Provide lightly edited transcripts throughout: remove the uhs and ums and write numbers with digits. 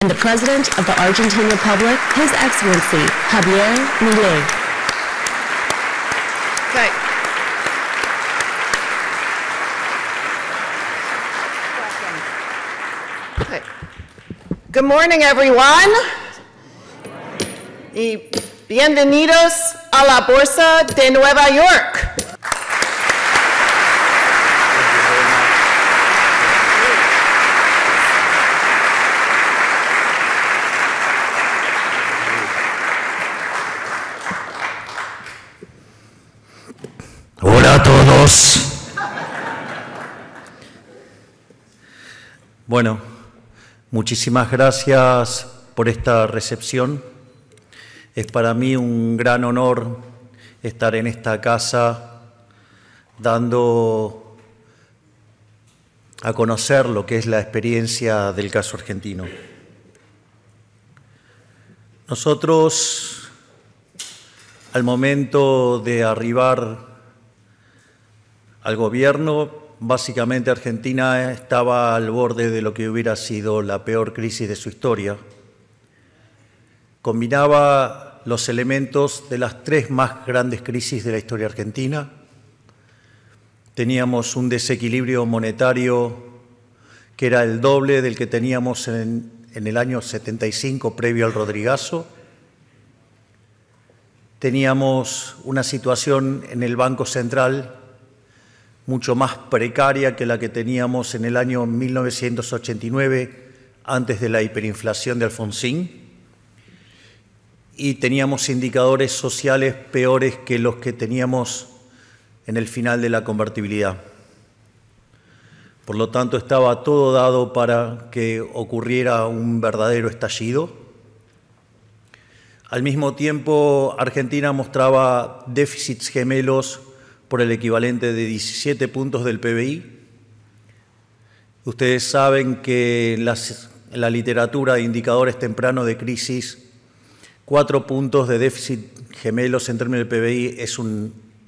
and the President of the Argentine Republic, His Excellency Javier Milei. Okay. Okay. Good morning, everyone. Y bienvenidos a la Bolsa de Nueva York. Hola a todos. Bueno, muchísimas gracias por esta recepción. Es para mí un gran honor estar en esta casa dando a conocer lo que es la experiencia del caso argentino. Nosotros, al momento de arribar al gobierno, básicamente Argentina estaba al borde de lo que hubiera sido la peor crisis de su historia. Combinaba los elementos de las tres más grandes crisis de la historia argentina. Teníamos un desequilibrio monetario que era el doble del que teníamos en el año 75 previo al Rodrigazo. Teníamos una situación en el Banco Central mucho más precaria que la que teníamos en el año 1989, antes de la hiperinflación de Alfonsín, y teníamos indicadores sociales peores que los que teníamos en el final de la convertibilidad. Por lo tanto, estaba todo dado para que ocurriera un verdadero estallido. Al mismo tiempo, Argentina mostraba déficits gemelos por el equivalente de 17 puntos del PBI. Ustedes saben que en la literatura de indicadores tempranos de crisis, 4 puntos de déficit gemelos en términos del PBI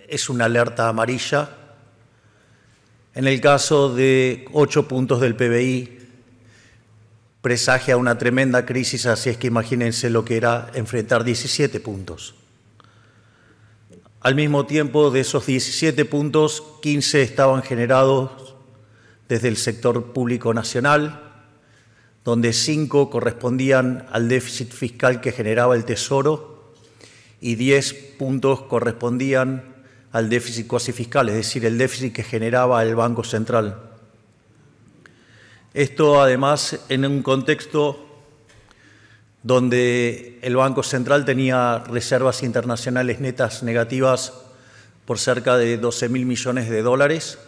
es una alerta amarilla. En el caso de 8 puntos del PBI, presagia una tremenda crisis, así es que imagínense lo que era enfrentar 17 puntos. Al mismo tiempo, de esos 17 puntos, 15 estaban generados desde el sector público nacional, donde 5 correspondían al déficit fiscal que generaba el Tesoro y 10 puntos correspondían al déficit cuasi fiscal, es decir, el déficit que generaba el Banco Central. Esto, además, en un contexto donde el Banco Central tenía reservas internacionales netas negativas por cerca de 12.000 millones de dólares.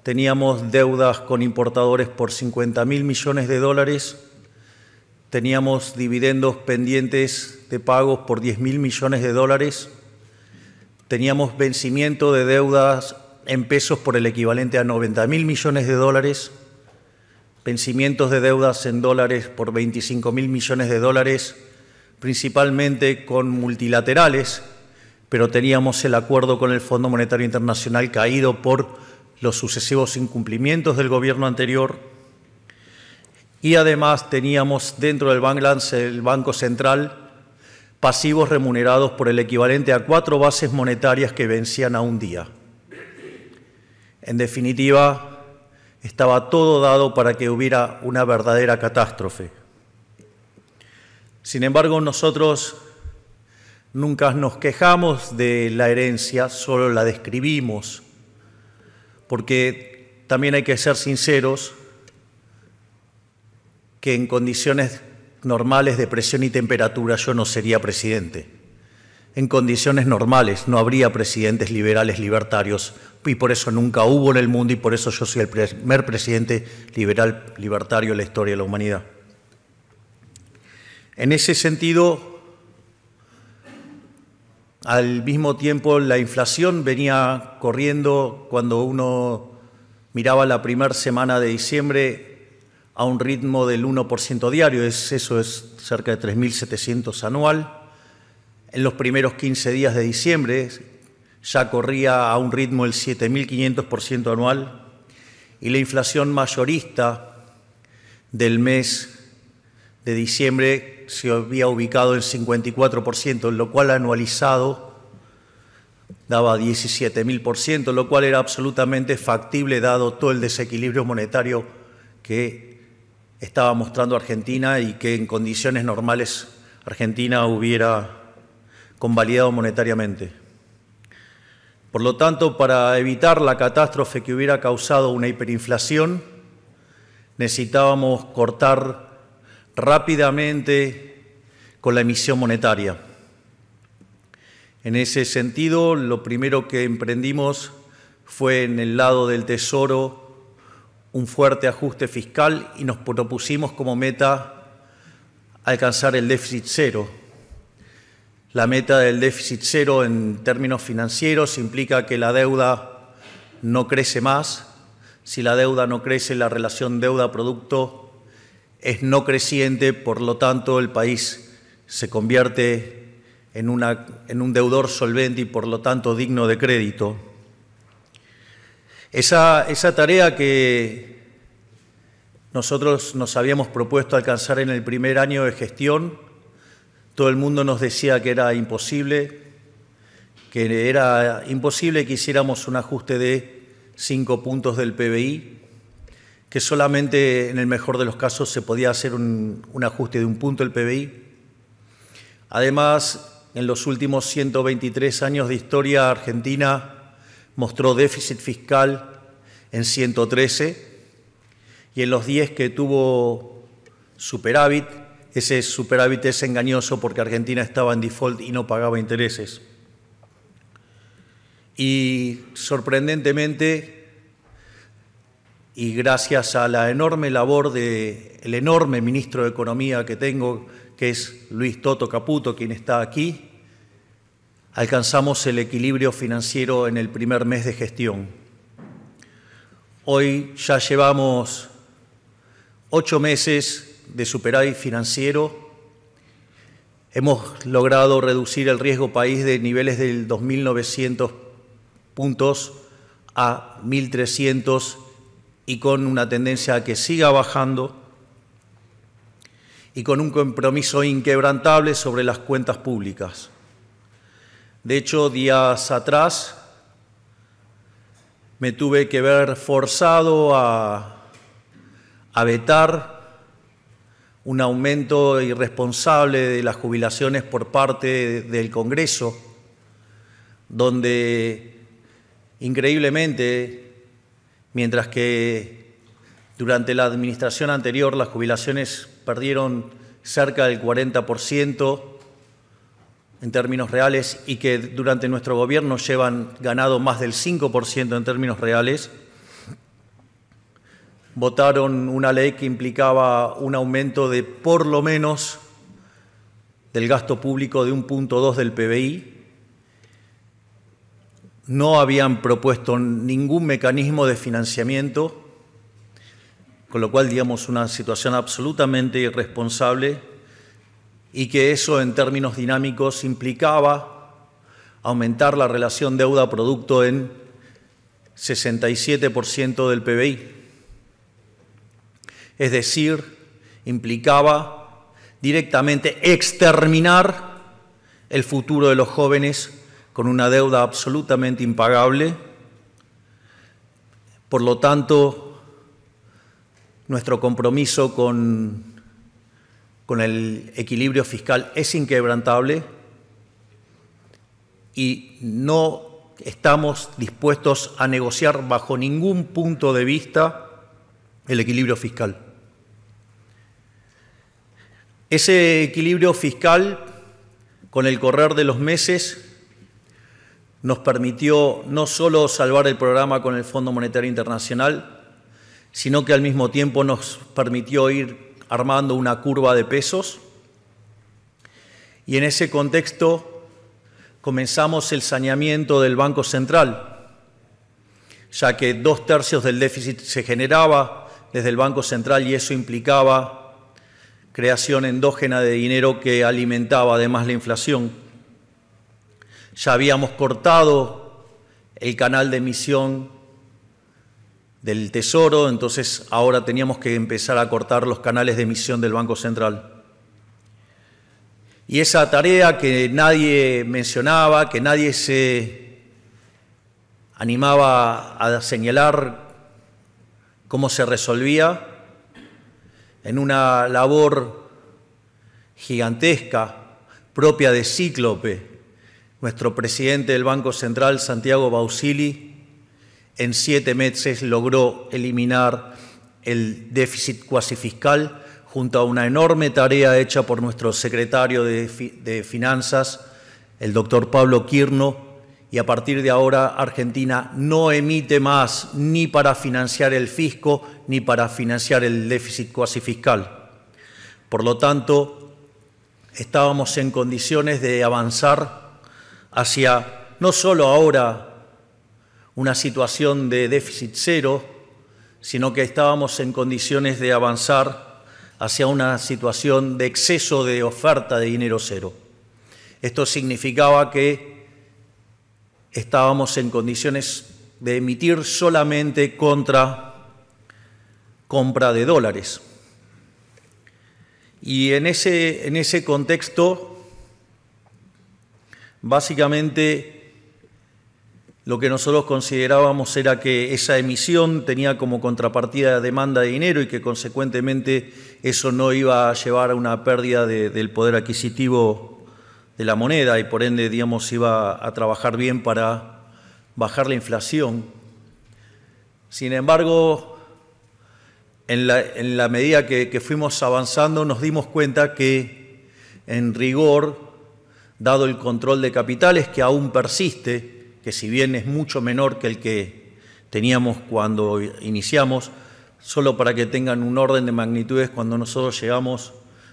Teníamos deudas con importadores por 50.000 millones de dólares. Teníamos dividendos pendientes de pagos por 10.000 millones de dólares. Teníamos vencimiento de deudas en pesos por el equivalente a 90.000 millones de dólares. Vencimientos de deudas en dólares por 25.000 millones de dólares, principalmente con multilaterales, pero teníamos el acuerdo con el Fondo Monetario Internacional caído por los sucesivos incumplimientos del gobierno anterior. Y además teníamos dentro del balance del Banco Central pasivos remunerados por el equivalente a 4 bases monetarias que vencían a un día. En definitiva, estaba todo dado para que hubiera una verdadera catástrofe. Sin embargo, nosotros nunca nos quejamos de la herencia, solo la describimos, porque también hay que ser sinceros que en condiciones normales de presión y temperatura yo no sería presidente. En condiciones normales no habría presidentes liberales libertarios y por eso nunca hubo en el mundo y por eso yo soy el primer presidente liberal libertario en la historia de la humanidad. En ese sentido, al mismo tiempo la inflación venía corriendo cuando uno miraba la primera semana de diciembre a un ritmo del 1% diario, eso es cerca de 3.700 anual. En los primeros 15 días de diciembre ya corría a un ritmo del 7.500% anual y la inflación mayorista del mes de diciembre se había ubicado en 54%, lo cual anualizado daba 17.000%, lo cual era absolutamente factible dado todo el desequilibrio monetario que estaba mostrando Argentina y que en condiciones normales Argentina hubiera convalidado monetariamente. Por lo tanto, para evitar la catástrofe que hubiera causado una hiperinflación, necesitábamos cortar rápidamente con la emisión monetaria. En ese sentido, lo primero que emprendimos fue en el lado del Tesoro un fuerte ajuste fiscal y nos propusimos como meta alcanzar el déficit cero. La meta del déficit cero en términos financieros implica que la deuda no crece más. Si la deuda no crece, la relación deuda-producto es no creciente, por lo tanto el país se convierte en un deudor solvente y por lo tanto digno de crédito. Esa tarea que nosotros nos habíamos propuesto alcanzar en el primer año de gestión, todo el mundo nos decía que era imposible que hiciéramos un ajuste de 5 puntos del PBI, que solamente en el mejor de los casos se podía hacer un ajuste de 1 punto del PBI. Además, en los últimos 123 años de historia, Argentina mostró déficit fiscal en 113 y en los 10 que tuvo superávit, ese superávit es engañoso porque Argentina estaba en default y no pagaba intereses. Y sorprendentemente, y gracias a la enorme labor del enorme ministro de Economía que tengo, que es Luis Toto Caputo, quien está aquí, alcanzamos el equilibrio financiero en el primer mes de gestión. Hoy ya llevamos 8 meses de superávit financiero. Hemos logrado reducir el riesgo país de niveles del 2.900 puntos a 1.300 y con una tendencia a que siga bajando y con un compromiso inquebrantable sobre las cuentas públicas. De hecho, días atrás me tuve que ver forzado a vetar un aumento irresponsable de las jubilaciones por parte del Congreso, donde increíblemente, mientras que durante la administración anterior las jubilaciones perdieron cerca del 40% en términos reales y que durante nuestro gobierno llevan ganado más del 5% en términos reales, votaron una ley que implicaba un aumento de por lo menos del gasto público de 1.2 del PBI. No habían propuesto ningún mecanismo de financiamiento, con lo cual, digamos, una situación absolutamente irresponsable y que eso en términos dinámicos implicaba aumentar la relación deuda-producto en 67% del PBI. Es decir, implicaba directamente exterminar el futuro de los jóvenes con una deuda absolutamente impagable. Por lo tanto, nuestro compromiso con el equilibrio fiscal es inquebrantable y no estamos dispuestos a negociar bajo ningún punto de vista el equilibrio fiscal. Ese equilibrio fiscal, con el correr de los meses, nos permitió no solo salvar el programa con el Fondo Monetario Internacional, sino que al mismo tiempo nos permitió ir armando una curva de pesos. Y en ese contexto comenzamos el saneamiento del Banco Central, ya que 2/3 del déficit se generaba desde el Banco Central y eso implicaba creación endógena de dinero que alimentaba además la inflación. Ya habíamos cortado el canal de emisión del Tesoro, entonces ahora teníamos que empezar a cortar los canales de emisión del Banco Central. Y esa tarea que nadie mencionaba, que nadie se animaba a señalar cómo se resolvía, en una labor gigantesca, propia de Cíclope, nuestro presidente del Banco Central, Santiago Bausili, en 7 meses logró eliminar el déficit cuasi fiscal junto a una enorme tarea hecha por nuestro secretario de Finanzas, el doctor Pablo Quirno, y a partir de ahora Argentina no emite más ni para financiar el fisco ni para financiar el déficit cuasi fiscal. Por lo tanto, estábamos en condiciones de avanzar hacia no solo ahora una situación de déficit cero, sino que estábamos en condiciones de avanzar hacia una situación de exceso de oferta de dinero cero. Esto significaba que estábamos en condiciones de emitir solamente contra compra de dólares. Y en ese contexto, básicamente, lo que nosotros considerábamos era que esa emisión tenía como contrapartida demanda de dinero y que consecuentemente eso no iba a llevar a una pérdida del poder adquisitivo de la moneda y por ende, digamos, iba a trabajar bien para bajar la inflación. Sin embargo, en la medida que fuimos avanzando nos dimos cuenta que en rigor, dado el control de capitales que aún persiste, que si bien es mucho menor que el que teníamos cuando iniciamos, solo para que tengan un orden de magnitudes, cuando nosotros llegamos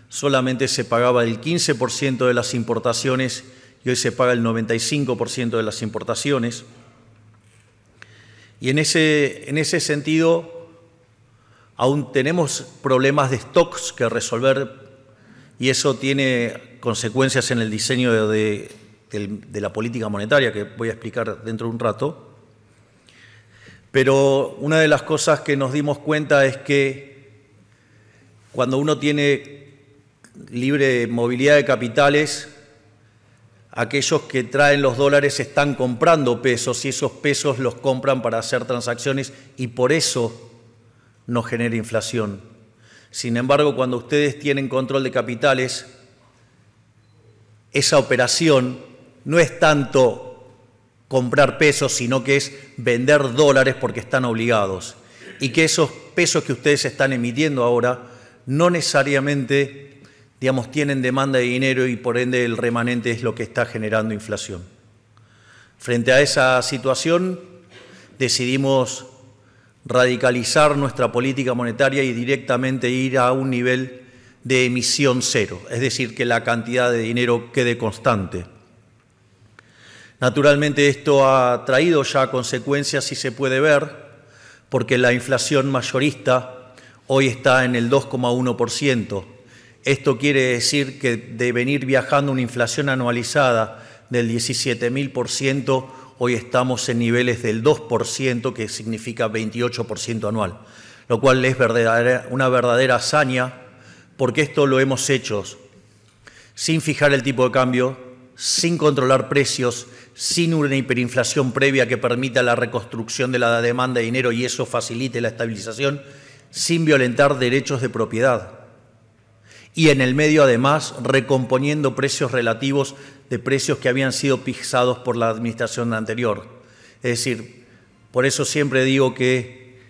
solamente se pagaba el 15% de las importaciones y hoy se paga el 95% de las importaciones. Y en ese sentido aún tenemos problemas de stocks que resolver y eso tiene consecuencias en el diseño de la política monetaria, que voy a explicar dentro de un rato. Pero una de las cosas que nos dimos cuenta es que cuando uno tiene libre movilidad de capitales, aquellos que traen los dólares están comprando pesos y esos pesos los compran para hacer transacciones y por eso no genera inflación. Sin embargo, cuando ustedes tienen control de capitales, esa operación no es tanto comprar pesos, sino que es vender dólares porque están obligados. Y que esos pesos que ustedes están emitiendo ahora no necesariamente, digamos, tienen demanda de dinero y por ende el remanente es lo que está generando inflación. Frente a esa situación, decidimos radicalizar nuestra política monetaria y directamente ir a un nivel de emisión cero, es decir, que la cantidad de dinero quede constante. Naturalmente esto ha traído ya consecuencias, si se puede ver, porque la inflación mayorista hoy está en el 2,1%. Esto quiere decir que de venir viajando una inflación anualizada del 17.000%, hoy estamos en niveles del 2%, que significa 28% anual, lo cual es una verdadera hazaña, porque esto lo hemos hecho sin fijar el tipo de cambio, sin controlar precios, sin una hiperinflación previa que permita la reconstrucción de la demanda de dinero y eso facilite la estabilización, sin violentar derechos de propiedad. Y en el medio, además, recomponiendo precios relativos de precios que habían sido fijados por la administración anterior. Es decir, por eso siempre digo que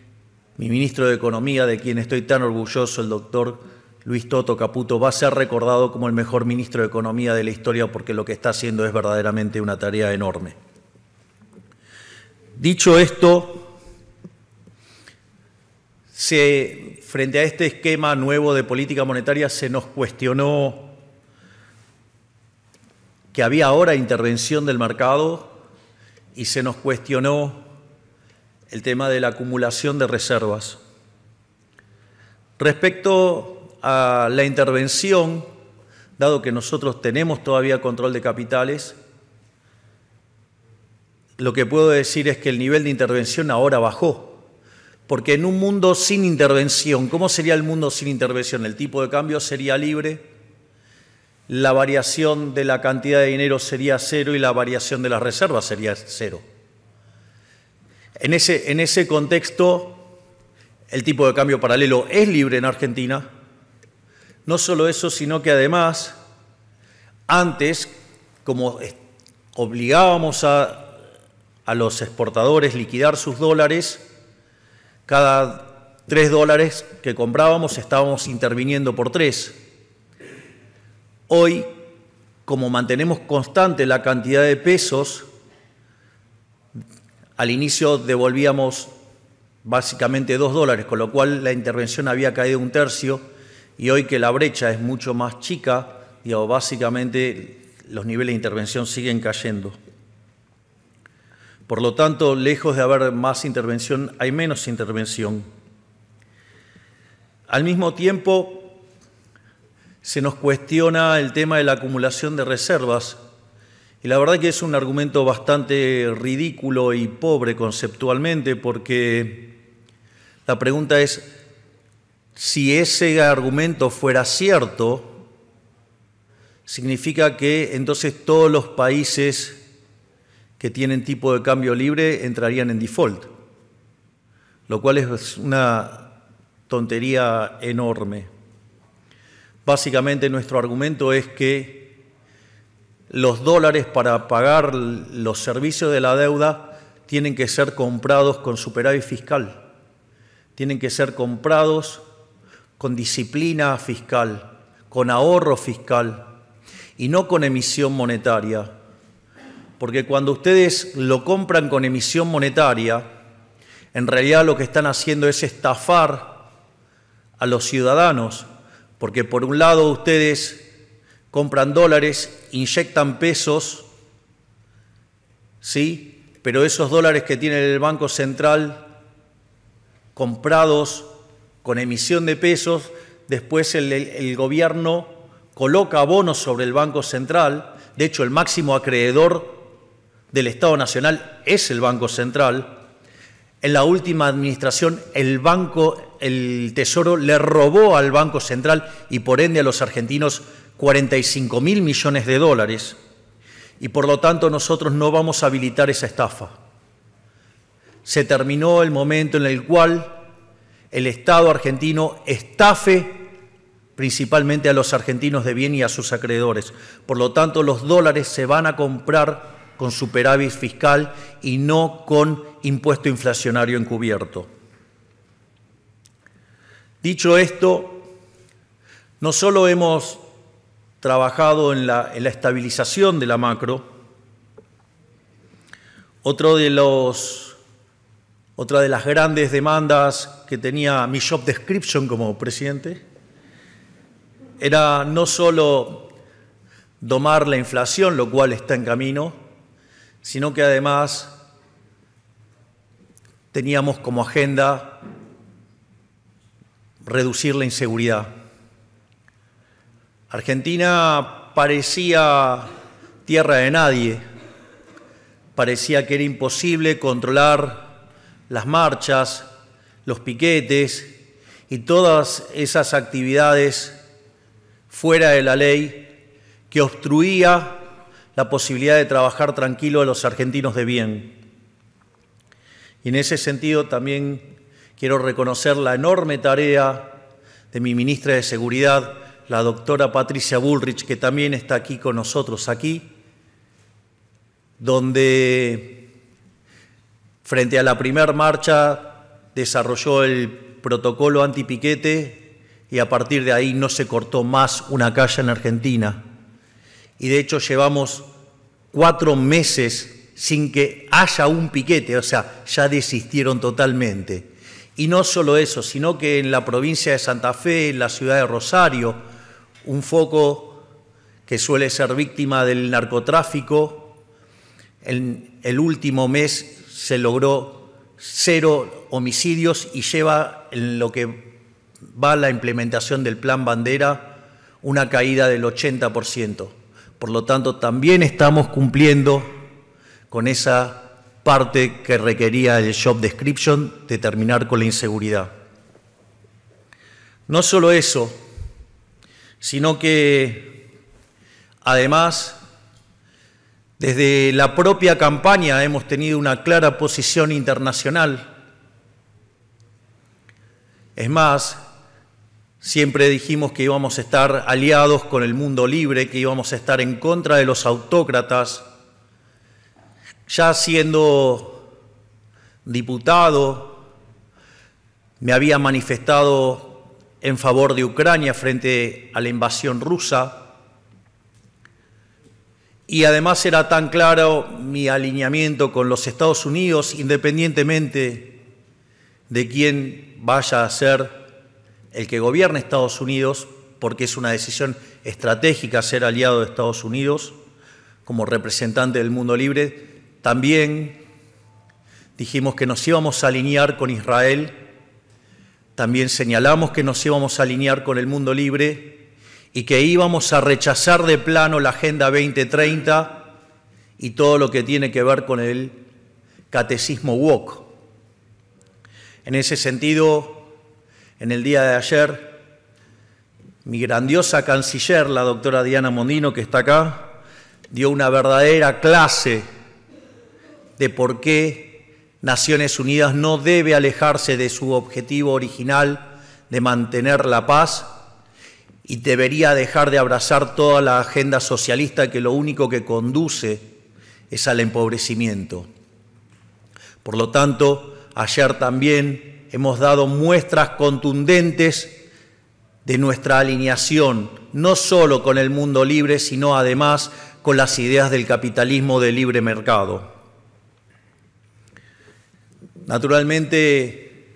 mi ministro de Economía, de quien estoy tan orgulloso, el doctor Luis Toto Caputo, va a ser recordado como el mejor ministro de Economía de la historia porque lo que está haciendo es verdaderamente una tarea enorme. Dicho esto, frente a este esquema nuevo de política monetaria se nos cuestionó que había ahora intervención del mercado y se nos cuestionó el tema de la acumulación de reservas. Respecto a la intervención, dado que nosotros tenemos todavía control de capitales, lo que puedo decir es que el nivel de intervención ahora bajó, porque en un mundo sin intervención, ¿cómo sería el mundo sin intervención? El tipo de cambio sería libre, la variación de la cantidad de dinero sería cero y la variación de las reservas sería cero. En ese contexto, el tipo de cambio paralelo es libre en Argentina. No solo eso, sino que además, antes, como obligábamos a los exportadores a liquidar sus dólares, cada $3 que comprábamos estábamos interviniendo por 3. Hoy, como mantenemos constante la cantidad de pesos, al inicio devolvíamos básicamente $2, con lo cual la intervención había caído 1/3, y hoy que la brecha es mucho más chica, básicamente los niveles de intervención siguen cayendo. Por lo tanto, lejos de haber más intervención, hay menos intervención. Al mismo tiempo, se nos cuestiona el tema de la acumulación de reservas, y la verdad que es un argumento bastante ridículo y pobre conceptualmente, porque la pregunta es, si ese argumento fuera cierto, significa que entonces todos los países que tienen tipo de cambio libre entrarían en default, lo cual es una tontería enorme. Básicamente nuestro argumento es que los dólares para pagar los servicios de la deuda tienen que ser comprados con superávit fiscal, tienen que ser comprados con disciplina fiscal, con ahorro fiscal y no con emisión monetaria. Porque cuando ustedes lo compran con emisión monetaria, en realidad lo que están haciendo es estafar a los ciudadanos, porque por un lado ustedes compran dólares, inyectan pesos, ¿sí? Pero esos dólares que tiene el Banco Central comprados con emisión de pesos, después el gobierno coloca bonos sobre el Banco Central. De hecho, el máximo acreedor del Estado Nacional es el Banco Central. En la última administración, el Tesoro le robó al Banco Central y por ende a los argentinos 45.000 millones de dólares. Y por lo tanto nosotros no vamos a habilitar esa estafa. Se terminó el momento en el cual el Estado argentino estafe principalmente a los argentinos de bien y a sus acreedores. Por lo tanto, los dólares se van a comprar con superávit fiscal y no con impuesto inflacionario encubierto. Dicho esto, no solo hemos trabajado en la estabilización de la macro, otra de las grandes demandas que tenía mi job description como presidente era no solo domar la inflación, lo cual está en camino, sino que además teníamos como agenda reducir la inseguridad. Argentina parecía tierra de nadie, parecía que era imposible controlar las marchas, los piquetes y todas esas actividades fuera de la ley que obstruía la posibilidad de trabajar tranquilo a los argentinos de bien. Y en ese sentido también quiero reconocer la enorme tarea de mi ministra de Seguridad, la doctora Patricia Bullrich, que también está aquí con nosotros donde frente a la primera marcha desarrolló el protocolo antipiquete y a partir de ahí no se cortó más una calle en Argentina. Y de hecho llevamos 4 meses sin que haya un piquete, o sea, ya desistieron totalmente. Y no solo eso, sino que en la provincia de Santa Fe, en la ciudad de Rosario, un foco que suele ser víctima del narcotráfico, en el último mes se logró 0 homicidios y lleva en lo que va la implementación del Plan Bandera una caída del 80%. Por lo tanto, también estamos cumpliendo con esa parte que requería el job description de terminar con la inseguridad. No solo eso, sino que Además, desde la propia campaña hemos tenido una clara posición internacional. Es más, siempre dijimos que íbamos a estar aliados con el mundo libre, que íbamos a estar en contra de los autócratas. Ya siendo diputado, me había manifestado en favor de Ucrania frente a la invasión rusa. Y además era tan claro mi alineamiento con los Estados Unidos, independientemente de quién vaya a ser el que gobierne Estados Unidos, porque es una decisión estratégica ser aliado de Estados Unidos como representante del mundo libre. También dijimos que nos íbamos a alinear con Israel, también señalamos que nos íbamos a alinear con el mundo libre y que íbamos a rechazar de plano la Agenda 2030 y todo lo que tiene que ver con el catecismo woke. En ese sentido, en el día de ayer, mi grandiosa canciller, la doctora Diana Mondino, que está acá, dio una verdadera clase de por qué Naciones Unidas no debe alejarse de su objetivo original de mantener la paz y debería dejar de abrazar toda la agenda socialista que lo único que conduce es al empobrecimiento. Por lo tanto, ayer también hemos dado muestras contundentes de nuestra alineación, no solo con el mundo libre, sino además con las ideas del capitalismo de libre mercado. Naturalmente,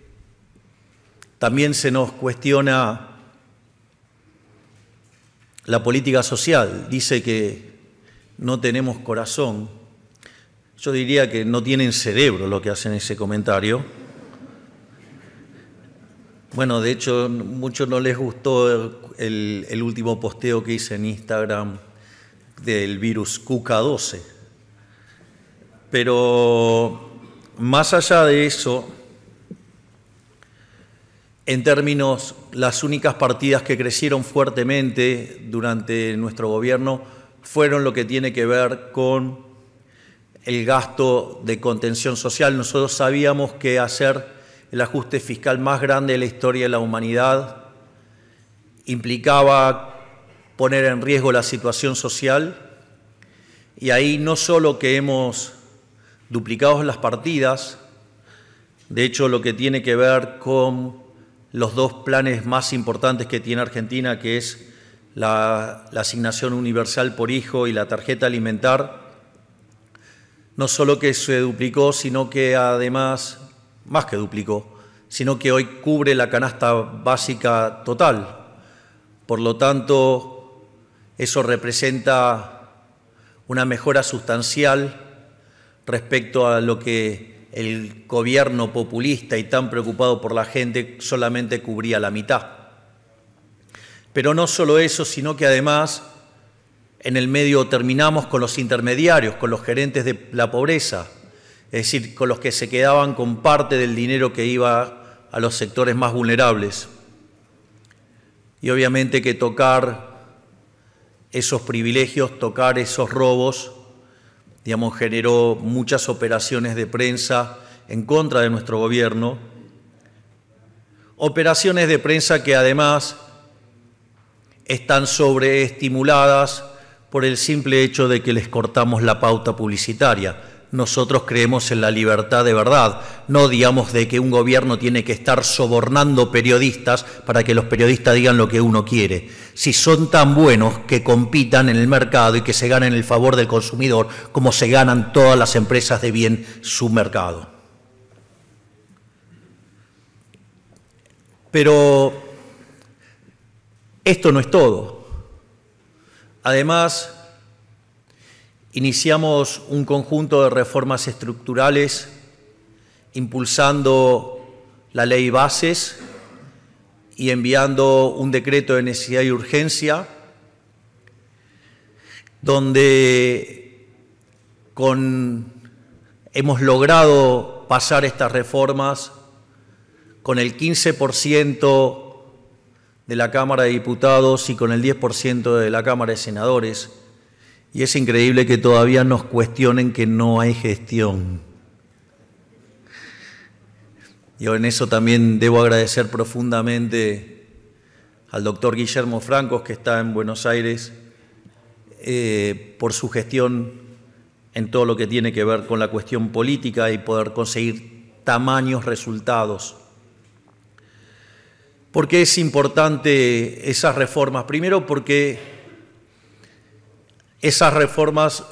también se nos cuestiona la política social. Dice que no tenemos corazón. Yo diría que no tienen cerebro lo que hacen ese comentario. Bueno, de hecho, muchos no les gustó el último posteo que hice en Instagram del virus Cuca12. Pero más allá de eso, en términos, las únicas partidas que crecieron fuertemente durante nuestro gobierno fueron lo que tiene que ver con el gasto de contención social. Nosotros sabíamos que hacer el ajuste fiscal más grande de la historia de la humanidad implicaba poner en riesgo la situación social, y ahí no solo que hemos duplicado las partidas, de hecho lo que tiene que ver con los dos planes más importantes que tiene Argentina, que es la asignación universal por hijo y la tarjeta alimentar, no solo que se duplicó, sino que además, más que duplicó, sino que hoy cubre la canasta básica total. Por lo tanto, eso representa una mejora sustancial respecto a lo que el gobierno populista y tan preocupado por la gente solamente cubría la mitad. Pero no solo eso, sino que además en el medio terminamos con los intermediarios, con los gerentes de la pobreza, es decir, con los que se quedaban con parte del dinero que iba a los sectores más vulnerables. Y obviamente que tocar esos privilegios, tocar esos robos, digamos, generó muchas operaciones de prensa en contra de nuestro gobierno, operaciones de prensa que además están sobreestimuladas por el simple hecho de que les cortamos la pauta publicitaria. Nosotros creemos en la libertad de verdad, no digamos de que un gobierno tiene que estar sobornando periodistas para que los periodistas digan lo que uno quiere. Si son tan buenos, que compitan en el mercado y que se ganen el favor del consumidor como se ganan todas las empresas de bien su mercado. Pero esto no es todo. Además, iniciamos un conjunto de reformas estructurales impulsando la ley Bases y enviando un decreto de necesidad y urgencia donde hemos logrado pasar estas reformas con el 15% de la Cámara de Diputados y con el 10% de la Cámara de Senadores. Y es increíble que todavía nos cuestionen que no hay gestión. Yo en eso también debo agradecer profundamente al doctor Guillermo Francos, que está en Buenos Aires, por su gestión en todo lo que tiene que ver con la cuestión política y poder conseguir tamaños resultados. ¿Por qué es importante esas reformas? Primero porque esas reformas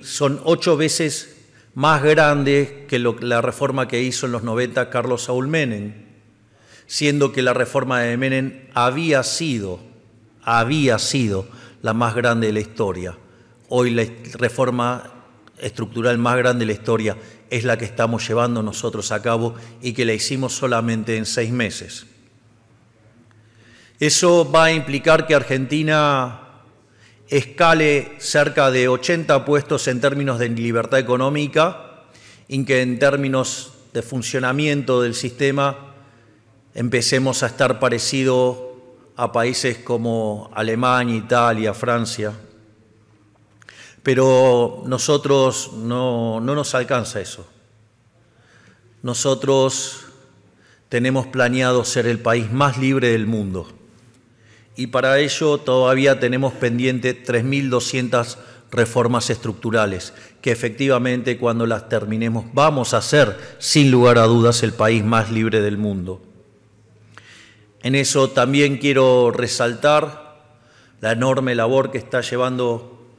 son 8 veces más grandes que la reforma que hizo en los 90 Carlos Saúl Menem, siendo que la reforma de Menem había sido la más grande de la historia. Hoy la reforma estructural más grande de la historia es la que estamos llevando nosotros a cabo y que la hicimos solamente en 6 meses. Eso va a implicar que Argentina escale cerca de 80 puestos en términos de libertad económica y que en términos de funcionamiento del sistema empecemos a estar parecido a países como Alemania, Italia, Francia. Pero nosotros no nos alcanza eso. Nosotros tenemos planeado ser el país más libre del mundo. Y para ello todavía tenemos pendiente 3.200 reformas estructurales, que efectivamente cuando las terminemos vamos a ser, sin lugar a dudas, el país más libre del mundo. En eso también quiero resaltar la enorme labor que está llevando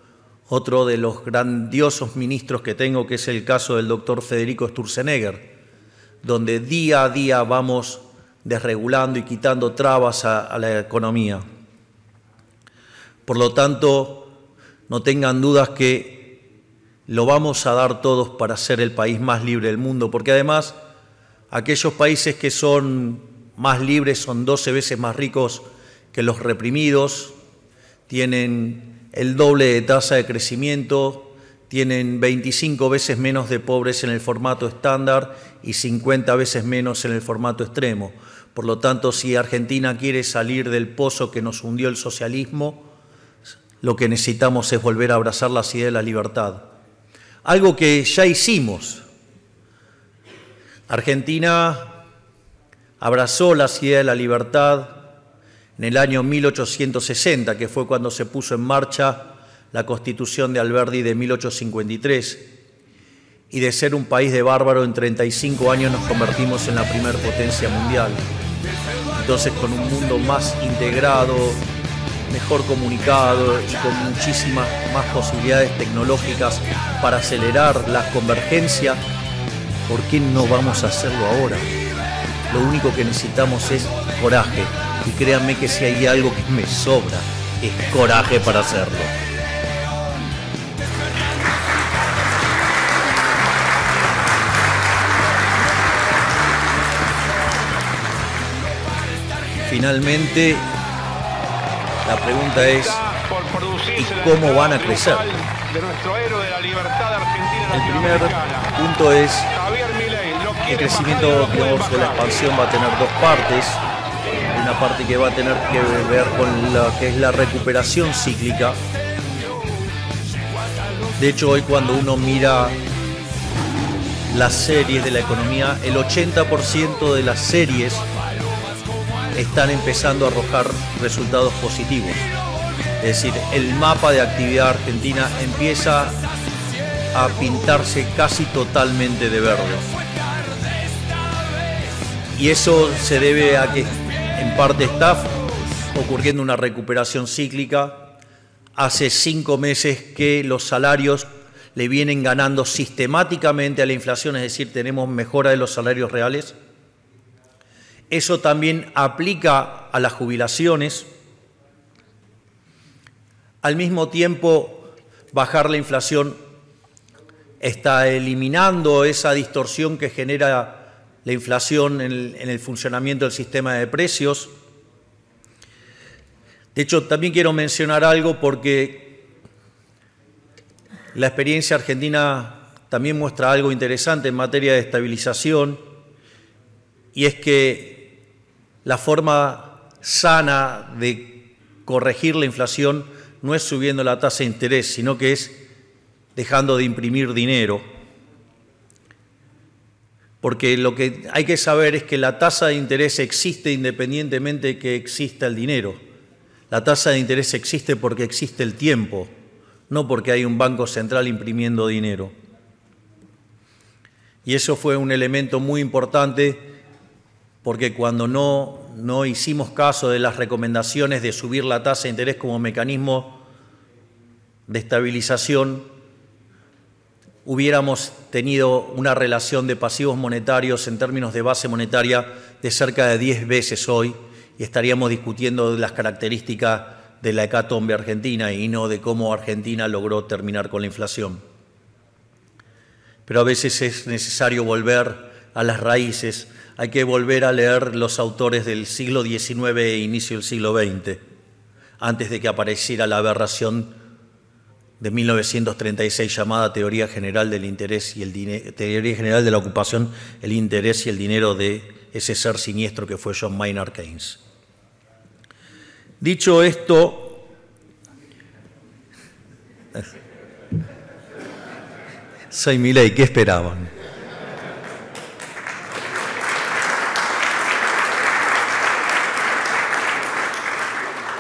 otro de los grandiosos ministros que tengo, que es el caso del doctor Federico Sturzenegger, donde día a día vamos desregulando y quitando trabas a la economía. Por lo tanto, no tengan dudas que lo vamos a dar todos para ser el país más libre del mundo, porque además aquellos países que son más libres son 12 veces más ricos que los reprimidos, tienen el doble de tasa de crecimiento, tienen 25 veces menos de pobres en el formato estándar y 50 veces menos en el formato extremo. Por lo tanto, si Argentina quiere salir del pozo que nos hundió el socialismo, lo que necesitamos es volver a abrazar las ideas de la libertad. Algo que ya hicimos. Argentina abrazó las ideas de la libertad en el año 1860, que fue cuando se puso en marcha la Constitución de Alberdi de 1853. Y de ser un país de bárbaro, en 35 años nos convertimos en la primer potencia mundial. Entonces, con un mundo más integrado, mejor comunicado y con muchísimas más posibilidades tecnológicas para acelerar la convergencia, ¿por qué no vamos a hacerlo ahora? Lo único que necesitamos es coraje, y créanme que si hay algo que me sobra, es coraje para hacerlo. Finalmente, la pregunta es, ¿y cómo van a crecer? El primer punto es, el crecimiento, digamos, de la expansión va a tener dos partes. Hay una parte que va a tener que ver con lo que es la recuperación cíclica. De hecho, hoy cuando uno mira las series de la economía, el 80% de las series están empezando a arrojar resultados positivos. Es decir, el mapa de actividad argentina empieza a pintarse casi totalmente de verde. Y eso se debe a que en parte está ocurriendo una recuperación cíclica. Hace 5 meses que los salarios le vienen ganando sistemáticamente a la inflación, es decir, tenemos mejora de los salarios reales. Eso también aplica a las jubilaciones. Al mismo tiempo, bajar la inflación está eliminando esa distorsión que genera la inflación en el funcionamiento del sistema de precios. De hecho, también quiero mencionar algo porque la experiencia argentina también muestra algo interesante en materia de estabilización, y es que la forma sana de corregir la inflación no es subiendo la tasa de interés, sino que es dejando de imprimir dinero. Porque lo que hay que saber es que la tasa de interés existe independientemente de que exista el dinero. La tasa de interés existe porque existe el tiempo, no porque hay un banco central imprimiendo dinero. Y eso fue un elemento muy importante porque cuando no hicimos caso de las recomendaciones de subir la tasa de interés como mecanismo de estabilización, hubiéramos tenido una relación de pasivos monetarios en términos de base monetaria de cerca de 10 veces hoy y estaríamos discutiendo las características de la hecatombe argentina y no de cómo Argentina logró terminar con la inflación. Pero a veces es necesario volver a las raíces, hay que volver a leer los autores del siglo XIX e inicio del siglo XX, antes de que apareciera la aberración de 1936 llamada Teoría General del Interés y el dinero, Teoría General de la Ocupación, el interés y el dinero de ese ser siniestro que fue John Maynard Keynes. Dicho esto, soy Milei, ¿qué esperaban?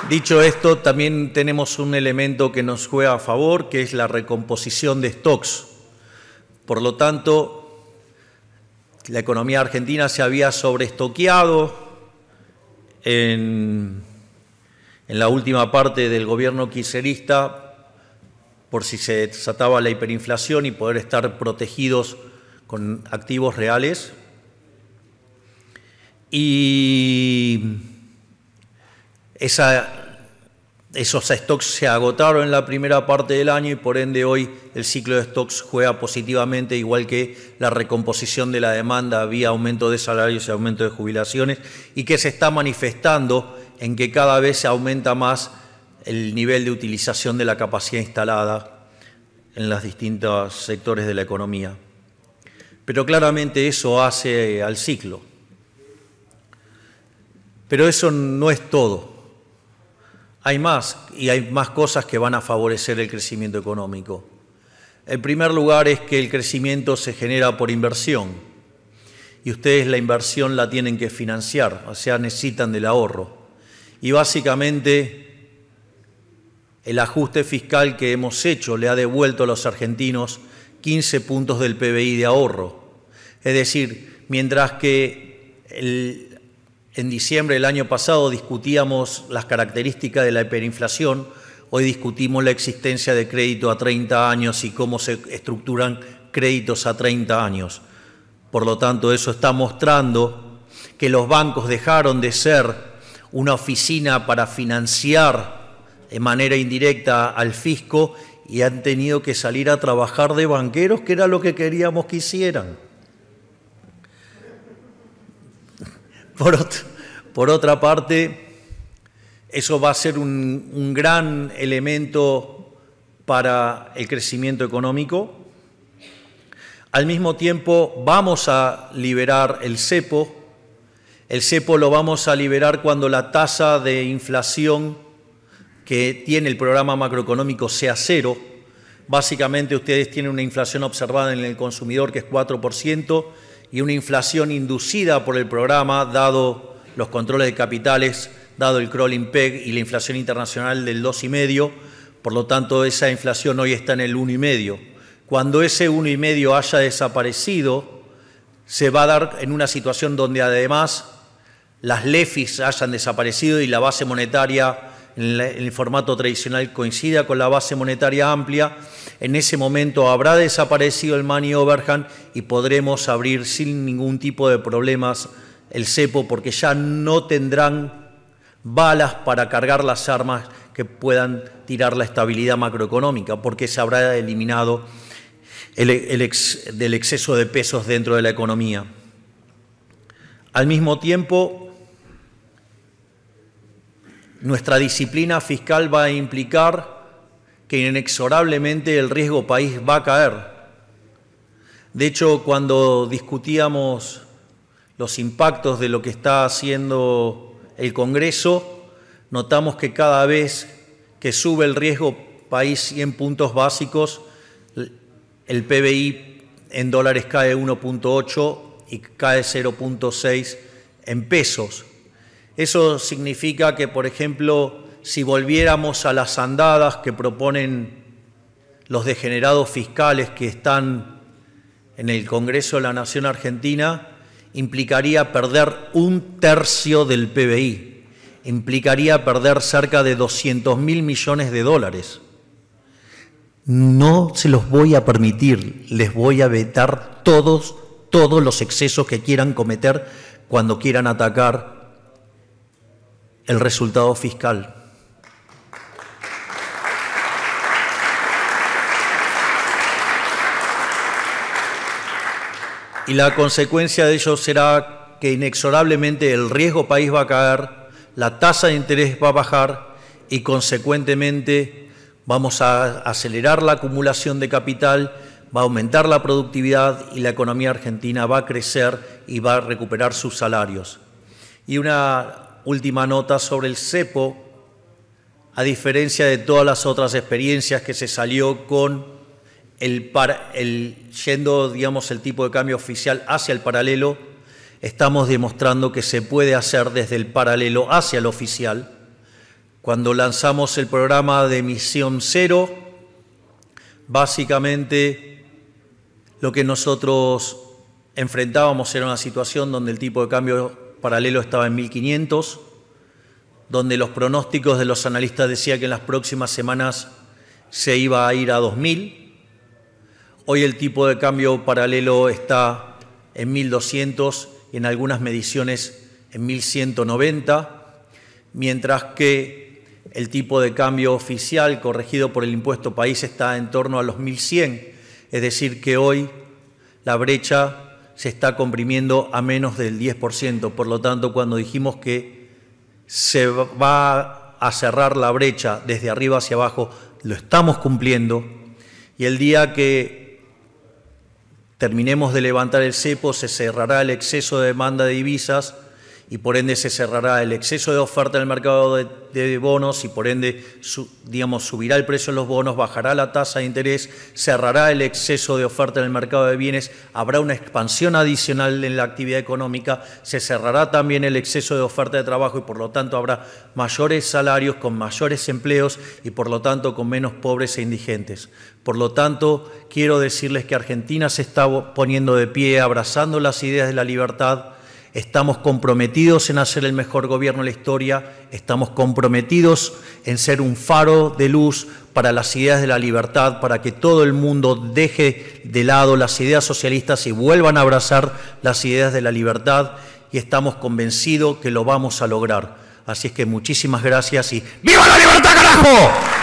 Dicho esto, también tenemos un elemento que nos juega a favor, que es la recomposición de stocks. Por lo tanto, la economía argentina se había sobreestoqueado en la última parte del gobierno kirchnerista por si se desataba la hiperinflación y poder estar protegidos con activos reales. Y esos stocks se agotaron en la primera parte del año y por ende hoy el ciclo de stocks juega positivamente, igual que la recomposición de la demanda vía aumento de salarios y aumento de jubilaciones, y que se está manifestando en que cada vez se aumenta más el nivel de utilización de la capacidad instalada en los distintos sectores de la economía. Pero claramente eso hace al ciclo. Pero eso no es todo. Hay más, y hay más cosas que van a favorecer el crecimiento económico. En primer lugar es que el crecimiento se genera por inversión, y ustedes la inversión la tienen que financiar, o sea, necesitan del ahorro. Y básicamente el ajuste fiscal que hemos hecho le ha devuelto a los argentinos 15 puntos del PBI de ahorro. Es decir, mientras que en diciembre del año pasado discutíamos las características de la hiperinflación, hoy discutimos la existencia de crédito a 30 años y cómo se estructuran créditos a 30 años. Por lo tanto, eso está mostrando que los bancos dejaron de ser una oficina para financiar de manera indirecta al fisco y han tenido que salir a trabajar de banqueros, que era lo que queríamos que hicieran. Por otra parte, eso va a ser un gran elemento para el crecimiento económico. Al mismo tiempo, vamos a liberar el cepo. El cepo lo vamos a liberar cuando la tasa de inflación que tiene el programa macroeconómico sea cero. Básicamente, ustedes tienen una inflación observada en el consumidor que es 4%, y una inflación inducida por el programa, dado los controles de capitales, dado el crawling peg y la inflación internacional del 2,5%, por lo tanto esa inflación hoy está en el 1,5%. Cuando ese 1,5% haya desaparecido, se va a dar en una situación donde además las LEFIs hayan desaparecido y la base monetaria en el formato tradicional coincida con la base monetaria amplia. En ese momento habrá desaparecido el money overhang y podremos abrir sin ningún tipo de problemas el cepo, porque ya no tendrán balas para cargar las armas que puedan tirar la estabilidad macroeconómica, porque se habrá eliminado del exceso de pesos dentro de la economía. Al mismo tiempo, nuestra disciplina fiscal va a implicar que inexorablemente el riesgo país va a caer. De hecho, cuando discutíamos los impactos de lo que está haciendo el Congreso, notamos que cada vez que sube el riesgo país 100 puntos básicos, el PBI en dólares cae 1.8 y cae 0.6 en pesos. Eso significa que, por ejemplo, si volviéramos a las andadas que proponen los degenerados fiscales que están en el Congreso de la Nación Argentina, implicaría perder 1/3 del PBI, implicaría perder cerca de 200.000 millones de dólares. No se los voy a permitir, les voy a vetar todos los excesos que quieran cometer cuando quieran atacar el resultado fiscal. Y la consecuencia de ello será que inexorablemente el riesgo país va a caer, la tasa de interés va a bajar y consecuentemente vamos a acelerar la acumulación de capital, va a aumentar la productividad y la economía argentina va a crecer y va a recuperar sus salarios. Y una última nota sobre el cepo, a diferencia de todas las otras experiencias que se salió con yendo, digamos, el tipo de cambio oficial hacia el paralelo, estamos demostrando que se puede hacer desde el paralelo hacia el oficial. Cuando lanzamos el programa de emisión cero, básicamente lo que nosotros enfrentábamos era una situación donde el tipo de cambio paralelo estaba en 1.500, donde los pronósticos de los analistas decían que en las próximas semanas se iba a ir a 2.000. Hoy el tipo de cambio paralelo está en 1.200 y en algunas mediciones en 1.190, mientras que el tipo de cambio oficial corregido por el impuesto país está en torno a los 1.100, es decir que hoy la brecha se está comprimiendo a menos del 10%, por lo tanto cuando dijimos que se va a cerrar la brecha desde arriba hacia abajo, lo estamos cumpliendo y el día que terminemos de levantar el cepo, se cerrará el exceso de demanda de divisas y por ende se cerrará el exceso de oferta en el mercado de bonos y por ende subirá el precio de los bonos, bajará la tasa de interés, cerrará el exceso de oferta en el mercado de bienes, habrá una expansión adicional en la actividad económica, se cerrará también el exceso de oferta de trabajo y por lo tanto habrá mayores salarios con mayores empleos y por lo tanto con menos pobres e indigentes. Por lo tanto, quiero decirles que Argentina se está poniendo de pie, abrazando las ideas de la libertad. Estamos comprometidos en hacer el mejor gobierno de la historia, estamos comprometidos en ser un faro de luz para las ideas de la libertad, para que todo el mundo deje de lado las ideas socialistas y vuelvan a abrazar las ideas de la libertad y estamos convencidos que lo vamos a lograr. Así es que muchísimas gracias y ¡viva la libertad, carajo!